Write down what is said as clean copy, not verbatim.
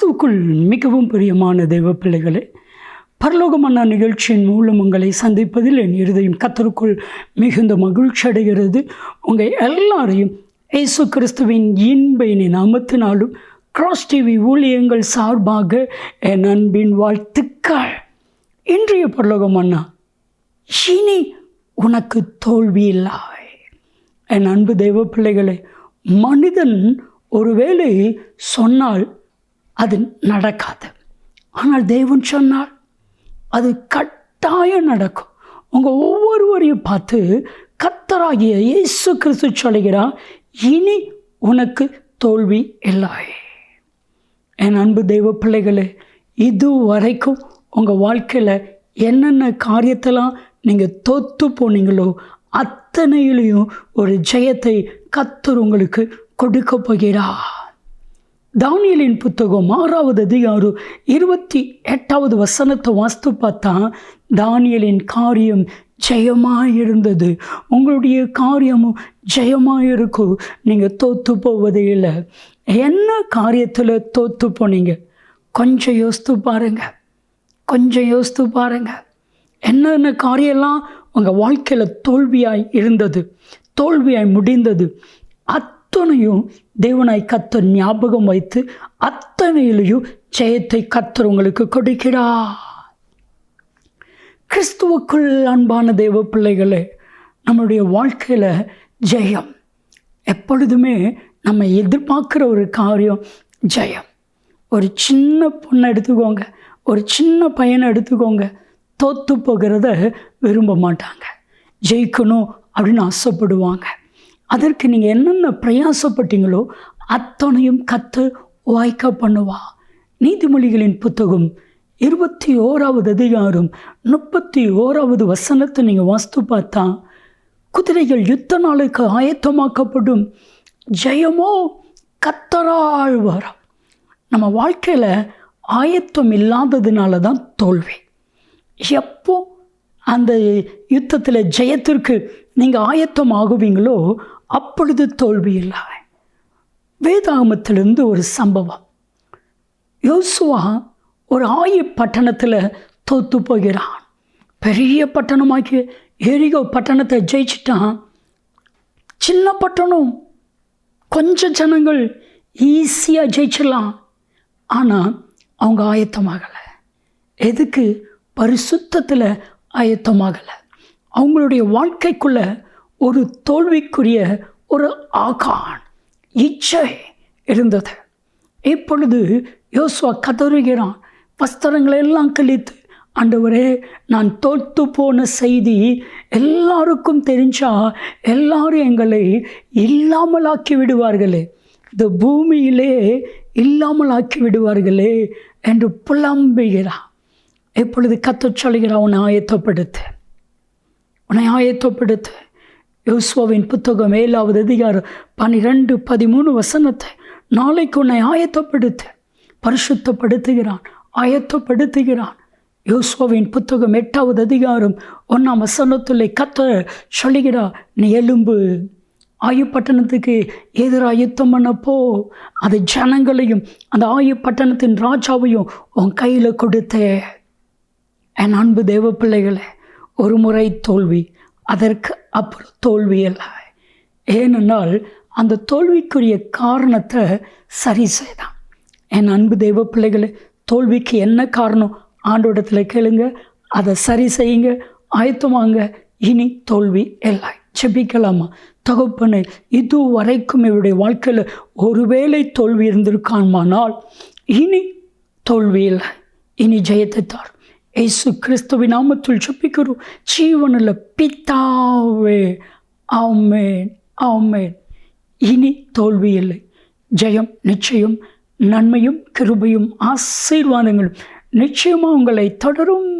கிறிஸ்துவுக்குள் மிகவும் பிரியமான தெய்வ பிள்ளைகளே, பரலோகமன்னா நிகழ்ச்சியின் மூலம் உங்களை சந்திப்பதில் என் இருதயம் கர்த்தருக்குள் மிகுந்த மகிழ்ச்சி அடைகிறது. உங்கள் எல்லாரையும் இயேசு கிறிஸ்துவின் இன்பையினை நாமத்தினாலும் கிராஸ் டிவி ஊழியங்கள் சார்பாக என் அன்பின் வாழ்த்துக்கள். இன்றைய பரலோகமன்னா, இனி உனக்கு தோல்வி இல்லை. என் அன்பு தெய்வ பிள்ளைகளே, மனிதன் ஒருவேளை சொன்னால் அது நடக்காது, ஆனால் தேவன் சொன்னால் அது கட்டாயம் நடக்கும். உங்கள் ஒவ்வொருவரையும் பார்த்து கர்த்தராகிய இயேசு கிறிஸ்து சொல்கிறார், இனி உனக்கு தோல்வி இல்லை. என் அன்பு தெய்வ பிள்ளைகளே, இது வரைக்கும் உங்கள் வாழ்க்கையில் என்னென்ன காரியத்தெல்லாம் நீங்கள் தோற்று போனீங்களோ அத்தனையிலையும் ஒரு ஜெயத்தை கர்த்தர் உங்களுக்கு கொடுக்க போகிறார். தானியேலின் புத்தகம் 6வது அதிகாரம் 28வது வசனத்தை வாசித்து பார்த்தா, தானியேலின் காரியம் ஜெயமாக இருந்தது. உங்களுடைய காரியமும் ஜெயமாக இருக்கும். நீங்கள் தோற்று போவதே இல்லை. என்ன காரியத்தில் தோற்று போனீங்க? கொஞ்சம் யோசித்து பாருங்கள். என்னென்ன காரியம்லாம் உங்கள் வாழ்க்கையில் தோல்வியாய் இருந்தது, தோல்வியாய் முடிந்தது, அத்தனையும் தேவனாய் கர்த்தர் ஞாபகம் வைத்து அத்தனையிலையும் ஜெயத்தை கர்த்தர் உங்களுக்கு கொடுக்கிறார். கிறிஸ்துவுக்குள் அன்பான தேவ பிள்ளைகளே, நம்மளுடைய வாழ்க்கையில் ஜெயம் எப்பொழுதுமே நம்ம எதிர்பார்க்குற ஒரு காரியம் ஜெயம். ஒரு சின்ன பொண்ணை எடுத்துக்கோங்க, ஒரு சின்ன பையனை எடுத்துக்கோங்க, தோற்று போகிறத விரும்ப மாட்டாங்க, ஜெயிக்கணும் அப்படின்னு ஆசைப்படுவாங்க. அதற்கு நீங்கள் என்னென்ன பிரயாசப்பட்டீங்களோ அத்தனையும் கர்த்தர் வாய்க்க பண்ணுவா. நீதிமொழிகளின் புத்தகம் 21வது அதிகாரம் 31வது வசனத்தை நீங்கள் வாசித்து பார்த்தா, குதிரைகள் யுத்த நாளுக்கு ஆயத்தமாக்கப்படும், ஜெயமோ கர்த்தரால் வரும். நம்ம வாழ்க்கையில் ஆயத்தம் இல்லாததுனால தான் தோல்வி. எப்போ அந்த யுத்தத்தில் ஜெயத்திற்கு நீங்கள் ஆயத்தம் ஆகுவீங்களோ அப்பொழுது தோல்வி இல்லை. வேதாகமத்திலிருந்து ஒரு சம்பவம். யோசுவா ஒரு பட்டணத்தில் தோற்று போகிறான். பெரிய பட்டணமாக்கி எரிகோ பட்டணத்தை ஜெயிச்சிட்டான். சின்ன பட்டணம், கொஞ்சம் ஜனங்கள் ஈஸியாக ஜெயிச்சிடலாம். ஆனால் அவங்க ஆயத்தமாகலை. எதுக்கு? பரிசுத்தத்தில் ஆயத்தமாகலை. அவங்களுடைய வாழ்க்கைக்குள்ள ஒரு தோல்விக்குரிய ஒரு ஆகான் இச்சை இருந்தது. இப்பொழுது யோசுவா கதறுகிறான். வஸ்திரங்களை எல்லாம் கிழித்து, ஆண்டவரே, நான் தோற்று போன செய்தி எல்லாருக்கும் தெரிஞ்சா எல்லாரும் எங்களை இல்லாமலாக்கி விடுவார்களே, இந்த பூமியிலே இல்லாமலாக்கி விடுவார்களே என்று புலம்புகிறான். இப்பொழுது கர்த்தர் சொல்கிறான், உன்னை ஆயத்தப்படுத்து. யோசுவாவின் புத்தகம் 7வது அதிகாரம் 12-13 வசனத்தை, நாளைக்கு உன்னை ஆயத்தப்படுத்து, ஆயத்தப்படுத்துகிறான். யோசுவாவின் புத்தகம் 8வது அதிகாரம் 1ஆம் வசனத்தில் கர்த்தர் சொல்லுகிறார், நீ எலும்பு, ஆயுப்பட்டணத்துக்கு எதிராக யுத்தம் பண்ணப்போ அது ஜனங்களையும் அந்த ஆயுப்பட்டணத்தின் ராஜாவையும் உன் கையில் கொடுத்தே. என் அன்பு தேவ பிள்ளைகளே, ஒரு முறை தோல்வி, அதற்கு அப்புறம் தோல்வி இல்லை. ஏனென்றால் அந்த தோல்விக்குரிய காரணத்தை சரி செய்தான். என் அன்பு தெய்வ பிள்ளைகளே, தோல்விக்கு என்ன காரணம் ஆண்டோடத்தில் கேளுங்க, அதை சரி செய்யுங்க, ஆயத்தமாங்க. இனி தோல்வி இல்லை. ஜெபிக்கலாமா? தகப்பனே, இது வரைக்கும் இவருடைய வாழ்க்கையில் ஒருவேளை தோல்வி இருந்திருக்கான்மானால் இனி தோல்வி இல்லை, இனி ஜெயத்தை தார். இயேசு கிறிஸ்துவின் நாமத்தில் ஜெபிக்கிறோம் ஜீவனுள்ள பிதாவே, ஆமென், ஆமென். இனி தோல்வி இல்லை, ஜெயம் நிச்சயம். நன்மையும் கிருபையும் ஆசீர்வாதங்களும் நிச்சயமாக உங்களை தொடரும்.